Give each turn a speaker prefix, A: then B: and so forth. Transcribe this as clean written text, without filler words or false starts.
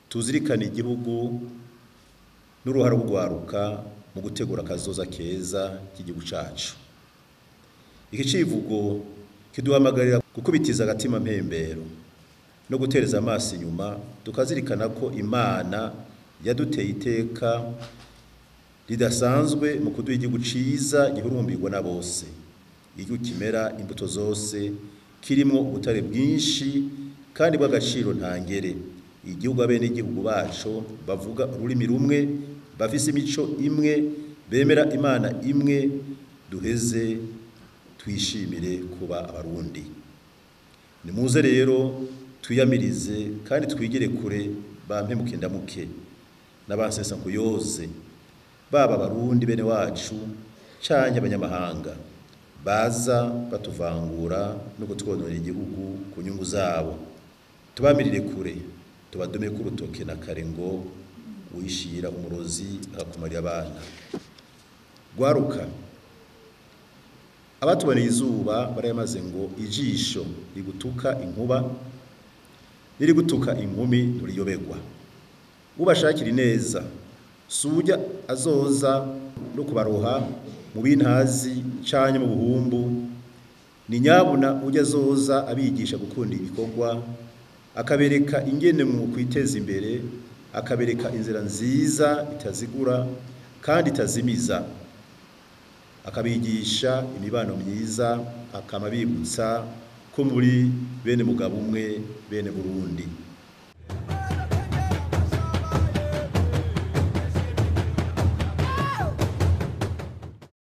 A: tuzirikana igihugu n'uruhara rw'urwaruka mu gutegura kazoza keza k'igihugu cacu. Iki civugo kiduhamagarira gukubitiza agatima mpembero no gutereza amaso inyuma, tukazirikana ko Imana yaduteye iteka ridasanzwe mu kuduha igihugu ciza gihurumbirwa na bose, igihugu kimera imbuto zose, kirimwo ubutare bwinshi kandi bw'agaciro ntangere, igihugu abenegihugu baco bavuga ururimi rumwe, bafise imico imwe, bemera Imana imwe, duheze twishimire kuba abarundi. Nimuze rero twiyamirize kandi twigire kure bampemuke ndamuke n'abansesa nkuyoze, baba abarundi bene wacu canke abanyamahanga baza batuvangura no kutwononera igihugu ku nyungu zabo. Tubamirire kure, tubadume ku rutoke na kare ngo wishira umurozi akakumarira abana. Rwaruka, abatuboneye izuba barayamaze ngo ijisho rigutuka inkuba nirigutuka inkumi nturiyobegwa. Ubashakira neza suja azoza no kubaroha mu bintazi canye mu buhumbu, ni nyabuna ujya azoza abigisha gukunda ibikorwa, akabereka ingene mu kwiteza imbere, akabereka inzira nziza itazigura kandi itazimiza, akabigisha imibano myiza, akamabibutsa ko muri bene mugabo umwe, bene Burundi.